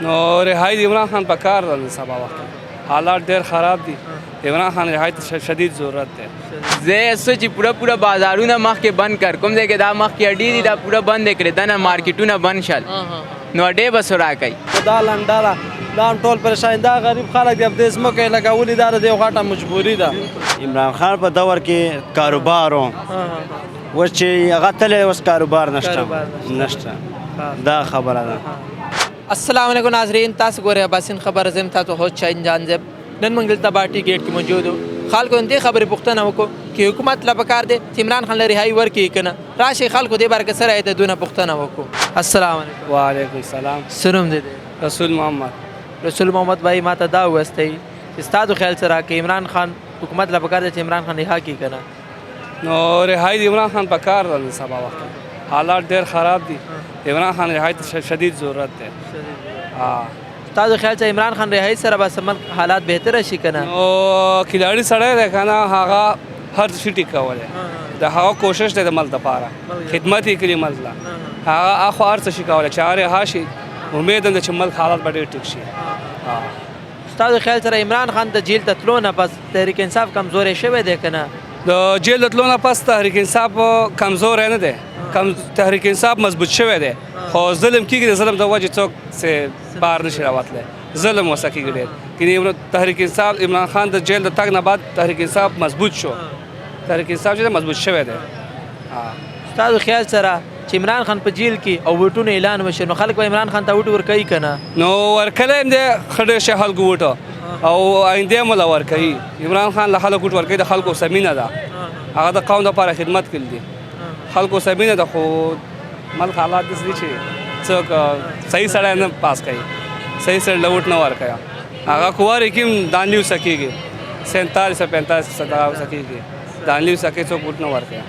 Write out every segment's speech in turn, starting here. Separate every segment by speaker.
Speaker 1: نو رهایی د عمران خان په کار ده نن سبا وخت کې حالات ډېر خراب دي عمران خان رهایی ته شدید ضرورت دی
Speaker 2: زه سو چې پوره بازارونه مخکې بند کړ کوم ځای کې دا مخکې اډې دي دا پوره بند یې کړې دننه مارکیټونه بند شل نو اډې به څه راکوي
Speaker 3: دا لنډه دا هم ټول پریشان دا غریب خلک دی د ځمکې لګولي دا د یو غټه مجبوري ده
Speaker 4: عمران خان په دور کې کاروبار و اوس چې هغه تللی اوس کاروبار نشته دا خبره ده
Speaker 5: السلام علیکم ناظرین تاسو ګورئ عباسین خبر زم تاسو هوست شاهین جان زب نن منګل تباټي گیټ کې موجود خلکو دې خبرې پوښتنه وکړو چې حکومت لا پکار دی چې عمران خان لري هاي ورکی کنه راشي خلکو دې بار کې سره ایت دونه پوښتنه وکړو السلام علیکم
Speaker 1: وعلیکم السلام
Speaker 5: سلام دې
Speaker 1: رسول محمد
Speaker 5: بھائی ماته دا وسته چې ستاسو خیال سره کې عمران خان حکومت لا پکار دی چې عمران خان رها کی کنه
Speaker 1: نو رهایی د عمران خان په کار ده نن سبا وخت کې حالات ډېر خراب دي عمران خان رهایی ته شدید ضرورت دی
Speaker 5: تاسو خیال چې عمران خان رهایی سره به سمن حالات بهتر شي کنه
Speaker 1: نو کلاړي سړی دی کنه هغه هر شي ټیک کولی د هغه کوشش دی د ملک دپاره خدمت یې کړي ملک له هغه اخو هر څه شي کولی چې هغه رها شي امید هم ده چې ملک حالات به ډېر ټیک شي
Speaker 5: تاسو خیال سره عمران خان د جیل ته تلو نه پس تحریک انصاف کمزوری شوی دی کنه
Speaker 1: د جیل تلو نه پس تحریک انصاف کمزوری نه دی تحریک انصاف مضبوط شوی دی خو ظلم کېږي د ظلم د وجې څوک بار نشي راوتلی ظلم ورسه کېږي ډېر کینې تحریک انصاف عمران خان د جیل د تګ نه بعد تحریک انصاف مضبوط شو تحریک انصاف چې مضبوط شوی دی
Speaker 5: تاسو خیال سره چې عمران خان په جیل کې او ووټونو اعلان وشي نو خلک به عمران خان ته ووټ ورکوي که نه
Speaker 1: نو ورکلی هم دی ښه ډېر شي خلکو ووټه او آینده هم له ورکوي عمران خان له خلکو ووټ ورکوي د خلکو څه مینه ده هغه د قوم دپاره خدمت کړي دي خلکو څه مینه ده خو ملک حالات داسې دي چې څوک صحیح سړی نه پاس کوي صحیح سړی له ووټ نه ورکوي هغه کوارې کې هم دانلي ورسه کېږي 47 45 ورسه کېږي دانلي ورسه کې څوک ووټ نه ورکوي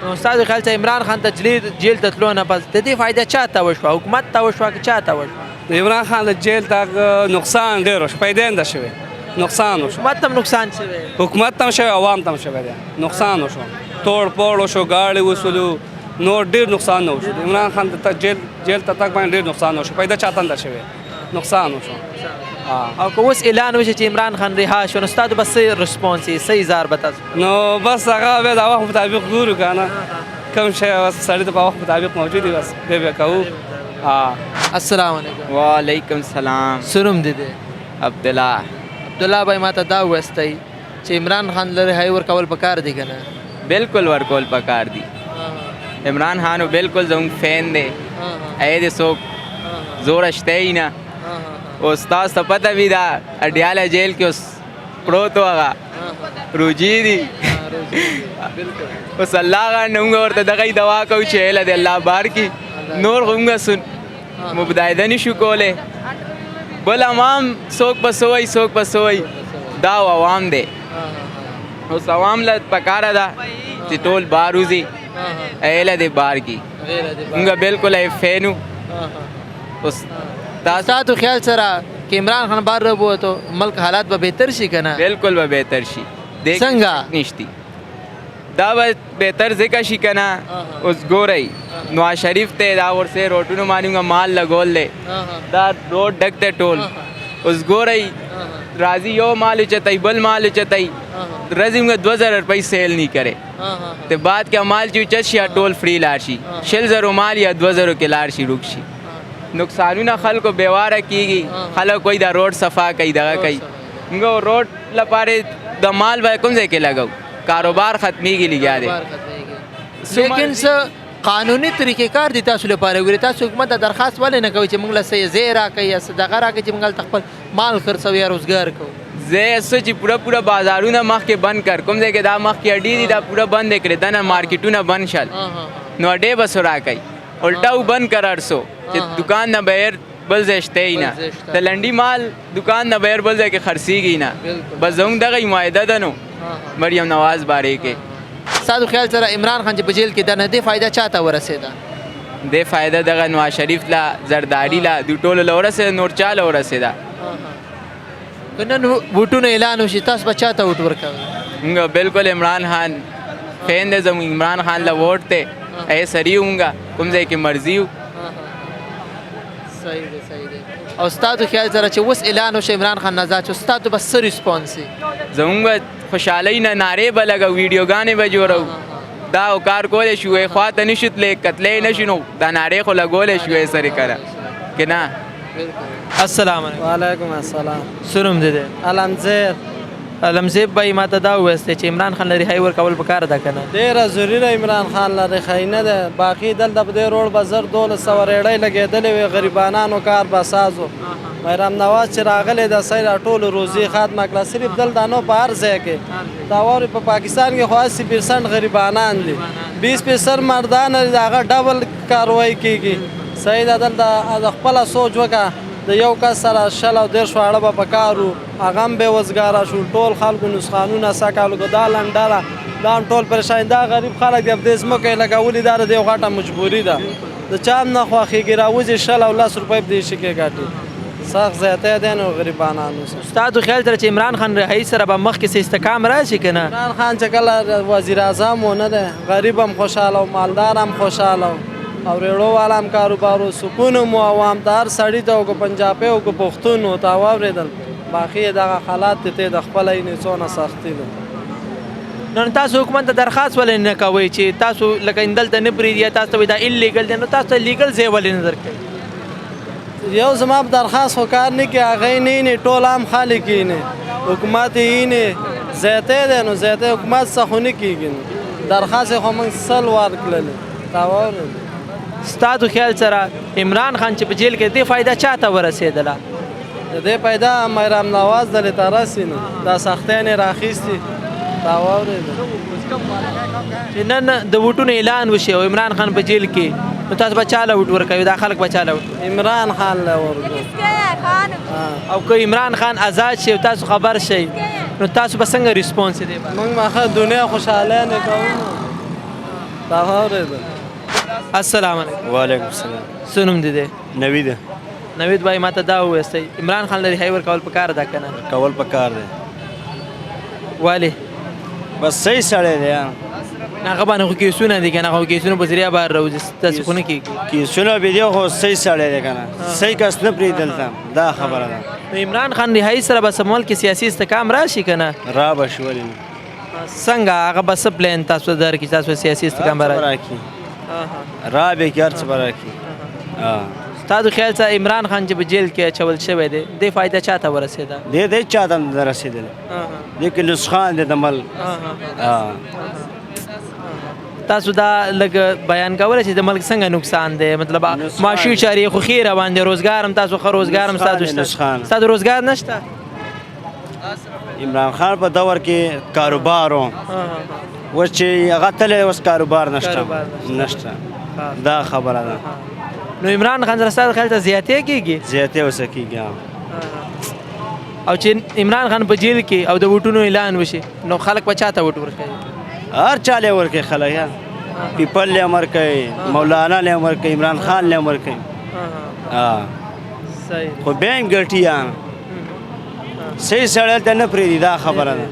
Speaker 5: نو ستاسو خیال چې عمران خان ته جیل ته تلو نه پس د دې فایده چا ته وشوه حکومت ته وشوه که چا ته وشوه
Speaker 1: د عمران خان د جیل تګ نقصان ډېر وشو پیدا یې نه شوی نقصان وشو
Speaker 5: حکومت ته هم نقصان شوی
Speaker 1: حکومت ته هم شوی عوام ته هم شوی دی نقصان وشو توړ پوړ وشو ګاړې وسولو نور ډېر نقصان نه وشو د عمران خان د جیل ته تګ باندې ډېر نقصان وشو پیدا چاته نه شوی نقصان وشو
Speaker 5: او که اوس اعلان وشي چې عمران خان رها شو نو ستاسو به څه رسپانس وي څه اظهار به تاسو
Speaker 1: نو بس هغه بیا د وخت مطابق ګورو که نه کوم شی سړي ته په وخت مطابق موجود وي بس بیا کوو
Speaker 5: السلام علیکم
Speaker 2: وعلیکم السلام
Speaker 5: سلام دې عبدالله بھائی ماته دا وسته چې عمران خان له رهایی ورکول پکار دی که نه
Speaker 2: بالکل ورکول پکار دي عمران خان بالکل زموږ فین دی ای دې څوک زور شته یې نه اوس تاسو ته پته وي دا اډیاله جیل کې اوس پروت و هغه روجي دي اوس الله غاړه موږ ورته دغه دعا کوو چې هیله دې الله بار کړي نور موږ مبتایده نشو کولی بل عوام څوک به څه وایي څوک به څه وایي دا عوام دی اوس عوام له پکاره ده چې ټول بار وځي هیله دې بار کړي موږ بالکل یې فین یو اوس
Speaker 5: تاسو خیال سره که عمران خان بار ووتو ملک حالات به بهتر شي که نه
Speaker 2: بالکل به بهتر شي
Speaker 5: څنګه
Speaker 2: نشتی دا به بهتر ځکه شي که نه اوس ګورئ نواز شریف ته دا ورسې روټونو باندې مال لګول دی دا روډ ډک دی ټول اوس ګورئ راځي یو مال اوچتئ بل مال اوچتئ رضی موږ 2000 روپۍ سیل نہیں کرے تو بعد کیا مال چې اوچت شي ټول فری لاړ شي 6000 مال یا 2000 کې لاړ شي روک شي نقصانونه خلکو بیواره کیږي خلک کوئی دا روډ صفا کوي دغه کوي موږ روډ لپاره د مال به کوم ځای کې لګو کاروبار ختمیږي لګیا دی
Speaker 5: لیکن قانوني طریقې کار دي تاسو لپاره وګورئ تاسو حکومت ته درخواست ولې نه کوئ چې موږ له ځای راکړئ یا دغه راکړئ چې موږ هلته خپل مال خرڅوو یا روزګار کوو
Speaker 2: زه څه چې پوره بازارونه مخکې بند کړ کوم ځای کې دا مخکې اډې دي دا پوره بند یې کړې دننه مارکیټونه بند شل نو اډې به څه راکوي الټا بند کړ هر څه چې دکان نه بهر بل ځای شته یې نه د لنډي مال دکان نه بهر بل ځای کې خرڅېږي نه بس زموږ دغه معاهده ده نو مریم نواز بارے کې
Speaker 5: ستاسو خیال سره عمران خان چې په جیل کې ده نه دې فایده چا ته ورسېده
Speaker 2: دې فایده دغه نواز شریف له زرداري له دوی ټولو له ورسېده نور چا له ورسېده
Speaker 5: که نن ووټونو اعلان وشي تاسو به چا ته ووټ ورکوئ
Speaker 2: موږ بالکل عمران خان فین دی زموږ عمران خان له ووټ دی ای سړي مونږ کوم ځای کې مرضي یو
Speaker 5: صحیح دی صحیح دی او ستاسو خیال سره چې اوس اعلان وشو عمران خان آزاد شو ستاسو به څه ریسپانس وي
Speaker 2: زمونږ به خوشحالۍ نه نارې به لګو ویډیوګانې به جوړو دا او کار کولی شو خوا ته نه شو تللی کتلی نه شو نو دا نارې خو لګولی شو سرې کره که نه
Speaker 5: السلام علیکم
Speaker 3: وعلیکم السلام
Speaker 5: سنوم دی دی
Speaker 3: علمزیر
Speaker 5: علمزیب بای ما ته دا وویستی چې عمران خان له رهایي ورکول پکار ده که نه
Speaker 3: ډېره ضروري ده عمران خان له رهایي نه ده باقي دلته په دې روډ به زر 1200 ریړۍ لګېدلې وې غریبانانو کار به سازو میرام نواز چې راغلی د سید ټولو روزي ختمه کړه صرف دلته نو په هر ځای کې دا واورې په پاکستان کې خو 80% غریبانان دي 20% مردان دي هغه ډبل کاروایی کېږي سید دلته د خپله سوچ وکړه د یو کس سره شل او دېرش واړه به په کار وو هغه هم بېوزګاره شو ټول خلکو نسخانونه سکالو دا لنډه دا هم ټول پریشان دا غریب خلک دی په دې ځمکو یې لګولي دا د یو غټه مجبوري ده د چا هم نه خوښېږي راوځي 10 او 10 روپۍ په دې شي کې ګټي سخت زیاتی دی نو غریبانانو سره
Speaker 5: ستاسو خیال سره چې عمران خان رهایي سره به مخکې څه استحکام راشي که نه
Speaker 3: عمران خان چې کله وزیر اعظم و نه دی غریب هم خوشحاله و مالدار هم خوشحاله و او ریړو والا هم کاروبارو سکون مو عوام ته هر سړي ته او که پنجابی او که پښتون و ته واورېدل باقي یې دغه حالات ته د خپله یې نه څونه سختي ده
Speaker 5: نو تاسو حکومت ته درخواست ولې نه کوئ چې تاسو لکه دلته نه پرېږدي یا تاسو ته وایي دا انلیګل دی نو تاسو ته لیګل ځای ولې نه درکوي
Speaker 3: یو زما په درخواست خو کار نه کوي هغه یې نه ټول عام خلک یې نه حکومت یې نه زیاتی دی نو زیاتی حکومت څه خو نه کېږي درخواست یې خو موږ 100 ورکړلې تا واورېدل
Speaker 5: ستاسو خیال سره عمران خان چې په جیل کې دې فایده چاته ورسېدله
Speaker 3: د دې پیدا میرام نواز دلې ته رسي نو دا سختیان یې راخیستي تا واورېدل
Speaker 5: چې نن د ووټونو اعلان وشي او عمران خان په جیل کې نو تاسو به چاله ووټ ورکوي دا خلک به چاله ووټ
Speaker 3: عمران خان له ورکو
Speaker 5: او که عمران خان آزاد شي او تاسو خبر شئ نو تاسو به څنګه ریسپانس دی
Speaker 3: موږ مخه دنیا خوشحاله نه کوو تا واورېدل
Speaker 5: السلام علیکم
Speaker 4: وعلیکم السلام
Speaker 5: سنوم دی دی
Speaker 4: نوید
Speaker 5: نوید بای ما ته دا وویستی عمران خان له رهایي ورکول پکار ده که نه
Speaker 4: کول پکار دی
Speaker 5: ولې
Speaker 4: بس صحیح سړی دی
Speaker 5: هغه باندې خو کیسونه دي که نه خو کیسونه په ذریعه بهر راوځي تاسو خو نه کېږي
Speaker 4: کیسونه به دی خو صحیح سړی دی که نه صحیح کس نه پرېږدل دا خبره ده
Speaker 5: نو عمران خان رهایي سره به سمول کې سیاسي استحکام راشي که نه
Speaker 4: را به شي ولې نه
Speaker 5: څنګه هغه به څه پلان تاسو درکړي تاسو سیاسي استحکام به راشي
Speaker 4: را به کې هر څه به راکړي
Speaker 5: تاسو خیال سره عمران خان چې په جیل کې اچول شوی دی دې فایده چاته ورسېده
Speaker 4: دې چاته نه رسېدلی دې کې نسخان دی د ملک
Speaker 5: تاسو دا لږ بیان کولی چې د ملک څنګه نقصان دی مطلب معاشي چارې خو ښې روان دی روزګار هم تاسو ښه روزګار هم ستاسو شته ستاسو روزګار نشته
Speaker 4: عمران خان په دور کې کاروبار و اوس چې هغه تللی اوس کاروبار نشته دا خبره ده
Speaker 5: نو عمران خان سره ستاسو خیال ته زیاتی کېږي
Speaker 4: زیاتی اوسه کېږي
Speaker 5: او چې عمران خان په جیل کې او د ووټونو اعلان وشي نو خلک به چاته ووټ ورکوي
Speaker 4: هر چا له ورکوي خلک پیپل له امر کوي مولانا له امر کوي عمران خان له امر کوي خو بیا هم ګټي صحیح سړی ته نه پرېږدي دا خبره ده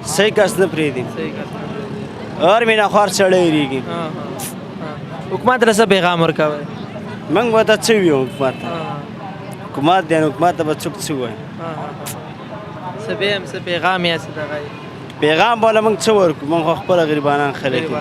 Speaker 4: صحیح کس نه پرېږدي هر مینهخوار سړی هېرېږي
Speaker 5: حکومت ته څه پیغام ورکوئ
Speaker 4: موږ به ته څه ویو حکومت حکومت دی نو حکومت ته به څوک څه وایي
Speaker 5: څه به هم څه پیغام یا څه دغه
Speaker 4: پیغام بوله موږ څه ورکړو موږ خو خپله غریبانان خلک یو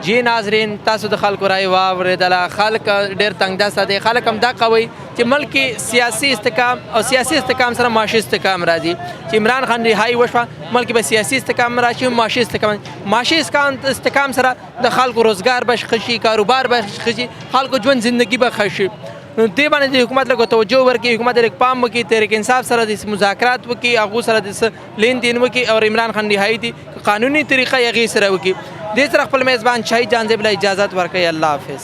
Speaker 5: جی ناظرین تاسو د خلکو رای واورېدله خلک ډېر تنګ دسته دی خلک هم دا کوي چې ملک کې سیاسي استحکام او سیاسي استحکام سره معاشي استحکام راځي چې عمران خان رهایي وشوه ملک کې به سیاسي استحکام راشي معاشي استحکام سره د خلکو روزګار به ښه شي کاروبار به ښه شي خلکو ژوند زندگی به ښه شي نو دې باندې د حکومت لږ توجه ورکړي حکومت لږ پام وکړي تحریک انصاف سره د مذاکرات وکړي هغو سره د لین دین وکړي او عمران خان رهایي دي قانوني طریقه یې هغې سره وکړي دې سره خپل میزبان شاهید جانزیب له اجازت ورکوي الله حافظ